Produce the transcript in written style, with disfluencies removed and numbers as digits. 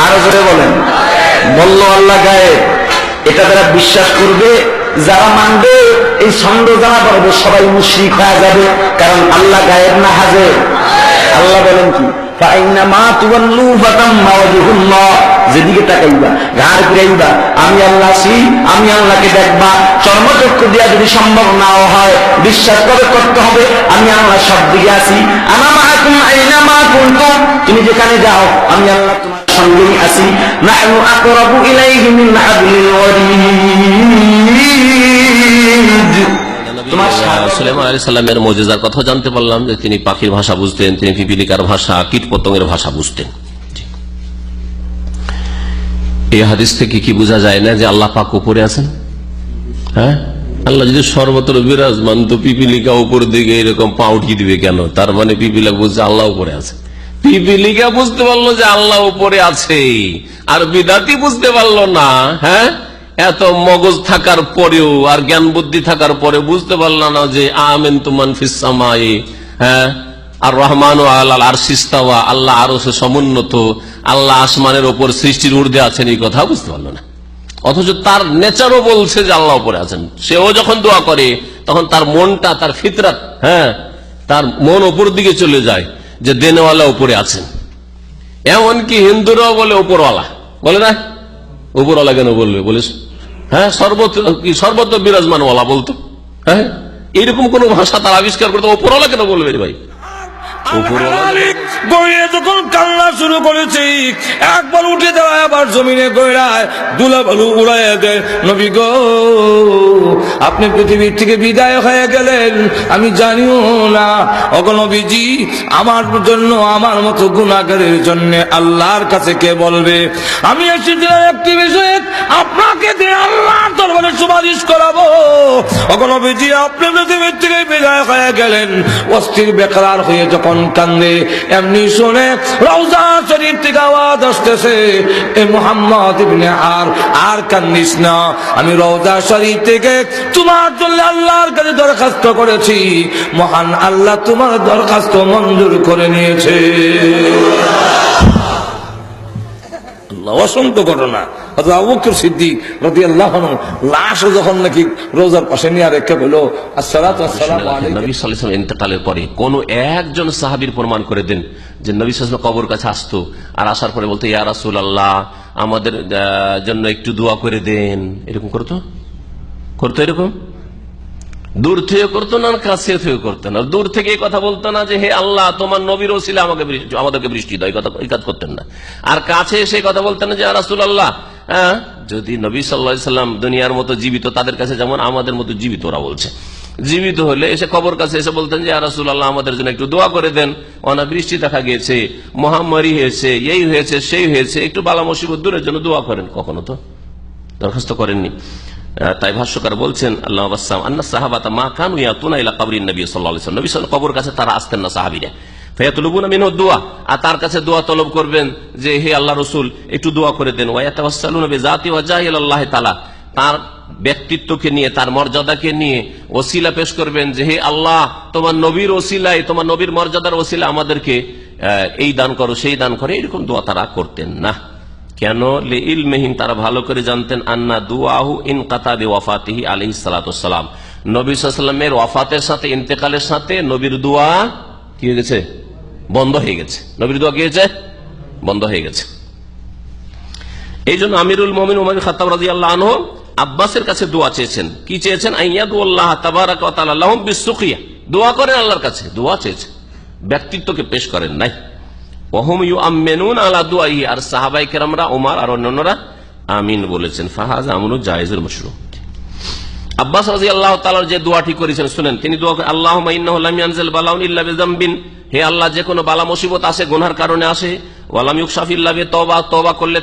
আরো জোরে বলেন। বলল আল্লাহ গায়েব, এটা যারা বিশ্বাস করবে, যারা মানবে, এই ছন্দ যারা করবে সবাই মুশরিক হয়ে যাবে। কারণ আল্লাহ গায়েব না হাজির। আল্লাহ বলেন কি, যেদিকে তাকাইবা, ঘাড় ফিরাইবা, আমি আল্লাহ আছি, আমি আল্লাহকে দেখবা। চর্মচক্ষু দিয়া যদি সম্ভব নাও হয়, বিশ্বাস করতে হবে আমি আল্লাহ সব দিকে আছি। আনা মাআকুম আইনা মা কুনতুম, তুমি যেখানে যাও আমি আল্লাহ তোমার সঙ্গেই আছি। নাহনু আকরাবু ইলাইহি মিন হাবলিল ওয়ারিদ। সুলাইমান আলাইহিস সালামের মুজিজার কথা জানতে পারলাম যে তিনি পাখির ভাষা বুঝতেন, তিনি পিপিলিকার ভাষা, কীট পতঙ্গের ভাষা বুঝতেন। এই হাদিস থেকে কি বোঝা যায় না যে আল্লাহ পাক উপরে আছেন? হ্যাঁ, আল্লাহ যদি সর্বত্র বিরাজমান, তো পিপিলিকা উপর দিকে এরকম পা উঠিয়ে দিবে কেন? তার মানে পিপিলিকা বুঝছে আল্লাহ উপরে আছে। পিপিলিকা বুঝতে পারলো যে আল্লাহ উপরে আছে, আর বিদাতি বুঝতে পারলো না। হ্যাঁ, এত মগজ থাকার পরেও আর জ্ঞান বুদ্ধি থাকার পরে বুঝতে পারল না যে আমিনতু মান ফিস সামাই, হ্যাঁ, আর রহমানু আলাল আরশি ইস্তাওয়া, আল্লাহ আরশে সমুন্নত, আল্লাহ আসমানের ওপর সৃষ্টির ঊর্ধ্বে আছেন, এই কথা বুঝতে পারলো না। অথচ তার নেচারও বলছে যে আল্লাহ উপরে আছেন। সেও যখন দোয়া করে তখন তার মনটা, তার ফিতরাত, হ্যাঁ, তার মন উপর দিকে চলে যায় যে দেনওয়ালা উপরে আছেন। এমনকি হিন্দুরাও বলে উপরওয়ালা, বলে না? উপরওয়ালা কেন বলবে? বলিস হ্যাঁ, সর্বত্র বিরাজমানওয়ালা বলতো। হ্যাঁ, এইরকম কোন ভাষা তার আবিষ্কার করতো, উপরওয়ালা কেন বলবে ভাই? যখন কান্না শুরু করেছি, একবার উঠে দাঁড়ায়, আবার জমিনে গড়ায়, দুলা বালু উড়াই দেয়। নবী গো, আপনি পৃথিবীর থেকে বিদায় হয়ে গেলেন, আমি জানিও না। ওগো নবীজি, আমার জন্য, আমার মতো গুনাহগারের জন্য আল্লাহর কাছে কে বলবে? আমি এসেছিলাম একটি বিষয়ে আপনাকে দিয়ে আল্লাহর দরবারে সুপারিশ করাবো। ওগো নবীজি, আপনি পৃথিবীর থেকে বিদায় হয়ে গেলেন। অস্থির বেকরার হয়ে যখন কান্দে, এমনি শুনে রওজা শরীফ থেকে আওয়াজ আসতেছে, এ মুহাম্মদ ইবনে আর কান্দিস না, আমি রওজা শরীফ থেকে তোমার জন্য আল্লাহর কাছে দরখাস্ত করেছি, মহান আল্লাহ তোমার দরখাস্ত মঞ্জুর করে নিয়েছে। অসংখ্য ঘটনা। আবু বকর সিদ্দিক রাদিয়াল্লাহু আনহু লাশ যখন নাকি রোজার পাশে নিয়ে রেখে বলল, আসসালাতু ওয়াসসালামু আলাইকা। নবী সাল্লাল্লাহু আলাইহি ওয়াসাল্লাম ইন্তেকালের পরে কোন একজন সাহাবীর প্রমাণ করে দেন যে নবী সাল্লাল্লাহু আলাইহি ওয়াসাল্লাম কবর কাছে আসতো, আর আসার পরে বলতো, ইয়া রাসূলুল্লাহ, আমাদের জন্য একটু দোয়া করে দেন। এরকম করতো? এরকম দূর থেকে করতো না, কাছে থেকে করতো না। দূর থেকে এই কথা বলতো না যে হে আল্লাহ, তোমার নবীর ওসিলা আমাদেরকে বৃষ্টি দাও, এই কাজ করতেন না। আর কাছে এসে কথা বলতেন না যে ইয়া রাসূলুল্লাহ, হ্যাঁ, যদি নবী সাল্লাল্লাহু আলাইহি ওয়াসাল্লাম দুনিয়ার মতো জীবিত, তাদের কাছে যেমন আমাদের মতো জীবিত, ওরা বলছে জীবিত হলে এসে কবর কাছে এসে বলতেন যে ইয়া রাসূলুল্লাহ, আমাদের জন্য একটু দোয়া করে দেন, অনাবৃষ্টি দেখা গিয়েছে, মহামারী হয়েছে, এই হয়েছে, সেই হয়েছে, একটু বালা মুসিবত দূরের জন্য দোয়া করেন। কখনো তো দরখাস্ত করেননি। তাই ভাষ্যকার বলছেন, আল্লাহ বাসসাম আন্না সাহাবাতা মা কানু ইয়াতুনা ইলা কবরিন নবী সাল্লাল্লাহু আলাইহি ওয়াসাল্লাম, নবী সাল্লাল্লাহু আলাইহি ওয়াসাল্লাম কবর কাছে তারা আসতেন না, সাহাবীরা। ফায়াতুলুবুনা মিনহু দুআ, আর তার কাছে দোয়া তলব করবেন যে হে আল্লাহ রাসূল, একটু দোয়া করে দেন। ওয়া ইয়াতাওয়াসসালুনা বিযাতি ওয়াজাহিল্লাহি তাআলা, তার ব্যক্তিত্বকে নিয়ে, তার মর্যাদাকে নিয়ে ওসিলা পেশ করবেন যে হে আল্লাহ, তোমার নবীর ওসিলায়, তোমার নবীর মর্যাদার ওসিলা আমাদেরকে এই দান করো, সেই দান করো। এরকম দোয়া তারা করতেন না। কেন? লিইলমিহিম, তারা ভালো করে জানতেন, আন্না দুআহু ইনকাতা বিওয়াফাতিহি আলাইহিস সালাতু ওয়াসসালাম, নবী সাল্লাল্লাহু আলাইহি ওয়াসাল্লামের ওয়াফাতের সাথে, ইন্তেকালের সাথে নবীর দোয়া কি হয়ে গেছে? বন্ধ হয়ে গেছে। নবীর দোয়া কি হয়েছে? বন্ধ হয়ে গেছে। এই জন্য আমিরুল মুমিনিন ওমর ইবনে খাত্তাব রাদিয়াল্লাহু আনহু আব্বাসের কাছে দোয়া চেয়েছেন। কি চেয়েছেন? আইয়াদুল্লাহ তাবারাকা ওয়া তাআলা লাহুম বিসসুকিয়া, দোয়া করেন আল্লাহর কাছে, দোয়া চেয়েছেন, ব্যক্তিত্বকে পেশ করেন নাই। ওয়াহুম ইউআমিনুনা আলা দুআইহি, আর সাহাবায়ে কেরামরা, ওমর আর অন্যান্যরা আমিন বলেছেন। ফাহাযা আমরুন জায়েজুল মাশরু। আব্বাস রাদিয়াল্লাহু তাআলা যে দোয়াটি করেছেন শুনেন, তিনি দোয়া করেন, আল্লাহুম্মা ইন্নাহু লাম ইয়ানজিল বালাউন ইল্লা বিযামবিন, হে আল্লাহ, যে কোনো বালা মুসিবত আসে গুনাহর কারণে আসে, ওয়া লাম ইউকশাফ ইল্লা বিতওবা, তওবা করলে